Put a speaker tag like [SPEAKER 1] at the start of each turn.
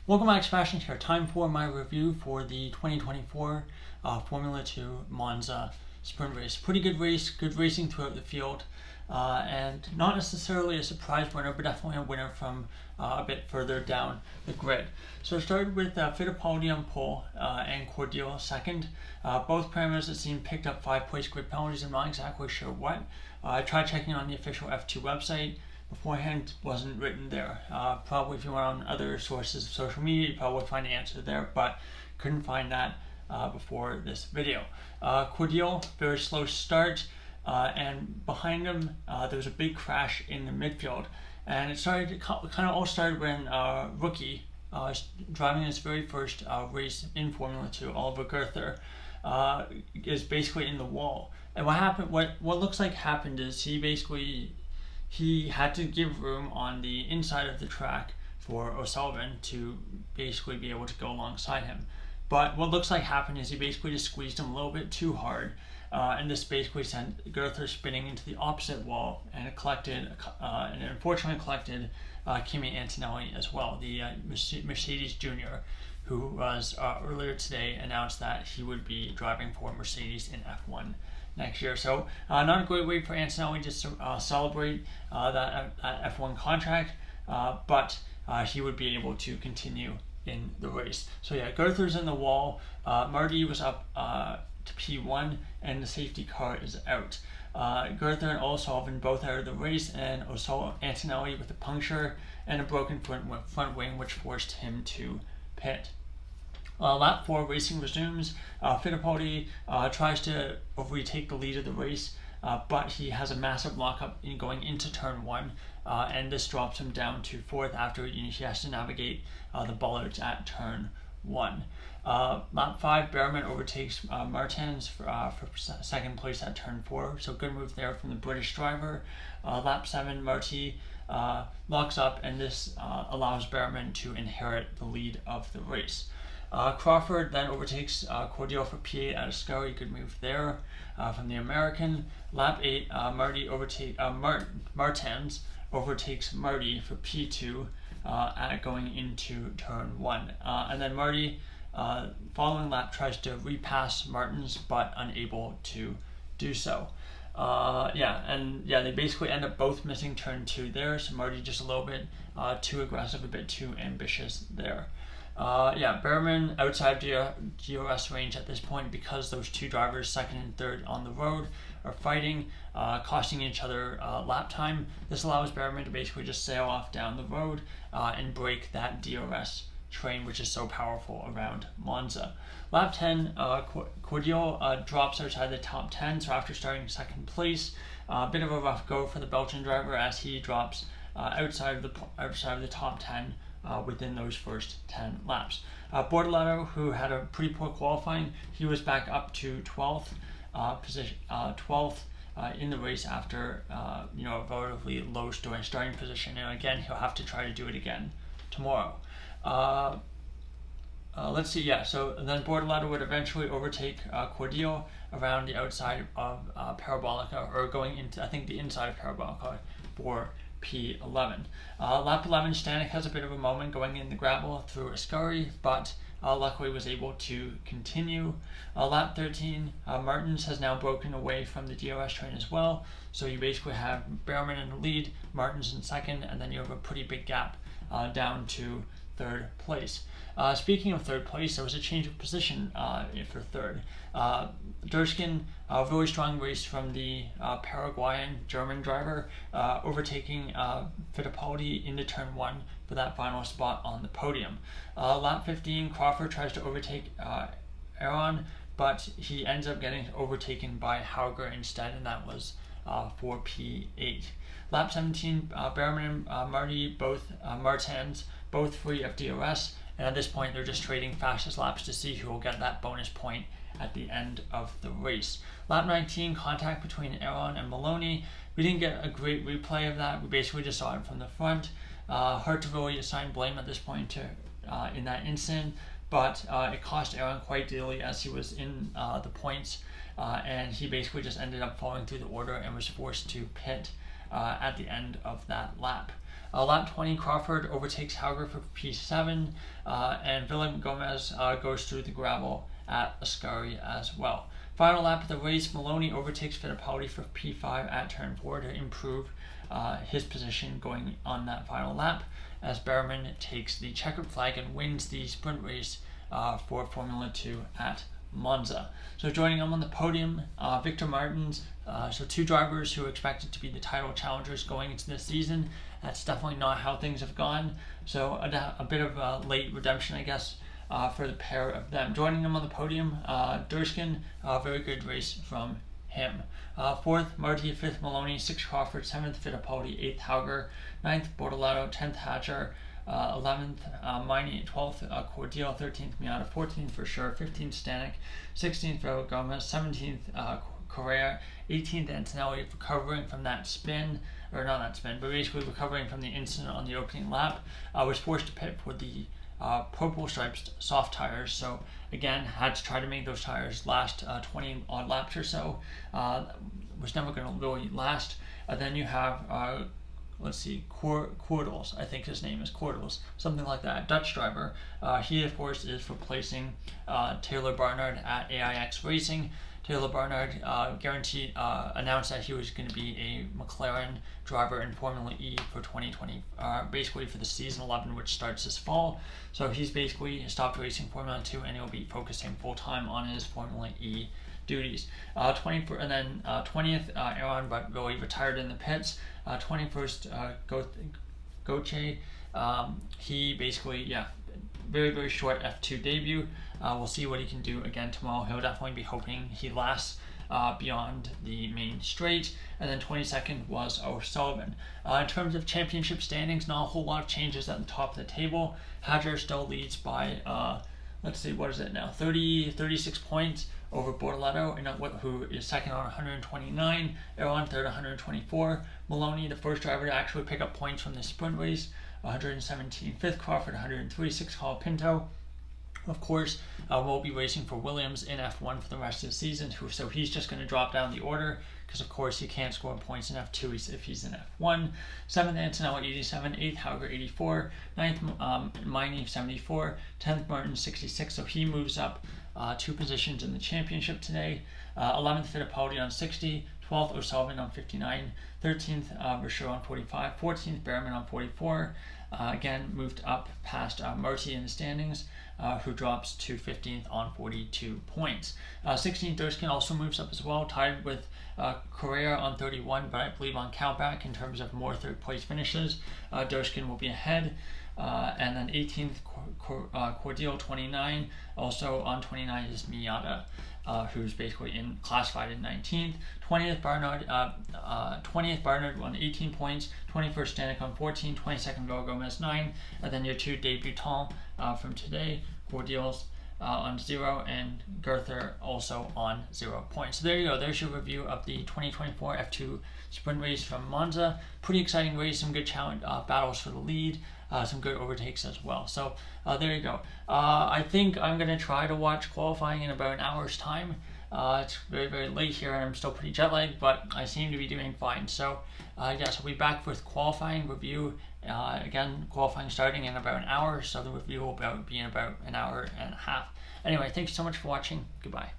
[SPEAKER 1] Welcome back to Fashion Care. Time for my review for the 2024 Formula 2 Monza sprint race. Pretty good race, good racing throughout the field, and not necessarily a surprise winner, but definitely a winner from a bit further down the grid. So it started with Fittipaldi on pole and Cordial second. Both parameters, it seemed, picked up 5 place grid penalties. I'm not exactly sure what. I tried checking on the official F2 website. Beforehand, wasn't written there. Probably if you went on other sources of social media, you probably would find the answer there, but couldn't find that before this video. Cordial, very slow start, and behind him there was a big crash in the midfield, and it kind of all started when rookie driving his very first race in Formula 2, Oliver Goether, is basically in the wall. And what happened? What looks like happened is he had to give room on the inside of the track for O'Sullivan to basically be able to go alongside him. But what looks like happened is he basically just squeezed him a little bit too hard, and this basically sent Goether spinning into the opposite wall, and it collected, and it unfortunately collected Kimi Antonelli as well, the Mercedes Junior, who was earlier today announced that he would be driving for Mercedes in F1 next year. So not a great way for Antonelli just to celebrate that F1 contract, but he would be able to continue in the race. So yeah, Goether's in the wall. Marty was up to P1, and the safety car is out. Goether and O'Sullivan both out of the race, and Antonelli with a puncture and a broken front wing, which forced him to pit. Lap 4 racing resumes. Fittipaldi tries to retake the lead of the race, but he has a massive lockup going into turn 1, and this drops him down to 4th after he has to navigate the bollards at turn 1. Lap 5, Behrman overtakes Martins for second place at turn 4, so good move there from the British driver. Lap 7, Marti locks up, and this allows Behrman to inherit the lead of the race. Crawford then overtakes Cordial for P8 at Ascari. Good move there from the American. Lap 8, Martins overtakes Marty for P2 going into turn 1. And then Marty, following lap, tries to repass Martins, but unable to do so. They basically end up both missing turn 2 there, so Marty just a little bit too aggressive, a bit too ambitious there. Behrman outside GRS range at this point because those two drivers, second and third on the road, are fighting, costing each other lap time. This allows Behrman to basically just sail off down the road and break that DRS train, which is so powerful around Monza. Lap 10, Cordial drops outside the top 10, so after starting second place, a bit of a rough go for the Belgian driver as he drops outside of the top 10 within those first 10 laps. Bortoleto, who had a pretty poor qualifying, he was back up to 12th position, 12th in the race after a relatively low starting position, and again he'll have to try to do it again tomorrow. Let's see, so then Bortoleto would eventually overtake Cordial around the outside of Parabolica, or going into, I think, the inside of Parabolica for P11. Lap 11, Stanek has a bit of a moment going in the gravel through Ascari, but luckily was able to continue. Lap 13, Martins has now broken away from the DRS train as well, so you basically have Behrman in the lead, Martins in second, and then you have a pretty big gap down to third place. Speaking of third place, there was a change of position for third. Durskin, a very strong race from the Paraguayan German driver, overtaking Fittipaldi into turn 1 for that final spot on the podium. Lap 15, Crawford tries to overtake Aaron, but he ends up getting overtaken by Hauger instead, and that was for P8. Lap 17, Behrman and Martins, both free of DRS, and at this point they're just trading fastest laps to see who will get that bonus point at the end of the race. Lap 19, contact between Aaron and Maloney. We didn't get a great replay of that. We basically just saw it from the front. Hard to really assign blame at this point to in that incident, but it cost Aaron quite dearly as he was in the points, and he basically just ended up falling through the order and was forced to pit at the end of that lap. Lap 20, Crawford overtakes Hauger for P7, and Willem Gomez goes through the gravel at Ascari as well. Final lap of the race, Maloney overtakes Fittipaldi for P5 at turn 4 to improve his position going on that final lap, as Behrman takes the checkered flag and wins the sprint race for Formula 2 at Monza. So joining him on the podium, Victor Martins. So two drivers who are expected to be the title challengers going into this season. That's definitely not how things have gone. So a bit of a late redemption, I guess, for the pair of them. Joining them on the podium, Durskin, very good race from him. 4th, Marti, 5th, Maloney, 6th, Crawford, 7th, Fittipaldi, 8th, Hauger, 9th, Bortoleto, 10th, Hatcher, 11th, Miney, 12th, Cordial, 13th, Miata, 14th for sure, 15th, Stanek, 16th, Raul Gomez, 17th, Correa, 18th, Antonelli, recovering from that spin, or not that spin, but basically recovering from the incident on the opening lap, was forced to pit for the purple striped soft tires. So again, had to try to make those tires last 20 odd laps or so. Was never going to really last. Then you have let's see, Cordels, I think his name is Cordels, something like that, Dutch driver. He of course is replacing Taylor Barnard at AIX Racing. Taylor Barnard announced that he was going to be a McLaren driver in Formula E for 2020, basically for the season 11, which starts this fall. So he's basically stopped racing Formula 2 and he'll be focusing full time on his Formula E duties. 20th, Aaron really retired in the pits. 21st, Gauthier. He basically, very, very short F2 debut. We'll see what he can do again tomorrow. He'll definitely be hoping he lasts beyond the main straight. And then 22nd was O'Sullivan. In terms of championship standings, not a whole lot of changes at the top of the table. Hadjar still leads by, let's see, what is it now? 36 points over Bortoleto, who is second on 129, Aaron third 124, Maloney, the first driver to actually pick up points from the sprint race, 117, 5th, Crawford 103, 6th, Colapinto. Of course, we'll be racing for Williams in F1 for the rest of the season, so he's just going to drop down the order because, of course, he can't score points in F2 if he's in F1. 7th, Antonelli 87, 8th, Hauger 84, 9th, Miney 74, 10th, Martin 66, so he moves up 2 positions in the championship today. 11th, Fittipaldi on 60, 12th, O'Sullivan on 59, 13th, Verschoor on 45, 14th, Behrman on 44. Again, moved up past Marti in the standings, who drops to 15th on 42 points. 16th, Durskin also moves up as well, tied with Correa on 31, but I believe on countback in terms of more third place finishes, Durskin will be ahead. And then 18th, Cordial 29. Also on 29 is Miata, who's basically classified in 19th. 20th, Barnard on 18 points. 21st, Stanek on 14. 22nd, Raul Gomez 9. And then your 2 debutants from today, Cordials on 0 and Gerther also on 0 points. So there you go. There's your review of the 2024 F2 sprint race from Monza. Pretty exciting race. Some good challenge battles for the lead. Some good overtakes as well. So there you go. I think I'm going to try to watch qualifying in about an hour's time. It's very, very late here and I'm still pretty jet lagged, but I seem to be doing fine. So yes, I'll be back with qualifying review. Again, qualifying starting in about an hour, so the review will be in about an hour and a half. Anyway, thanks so much for watching. Goodbye.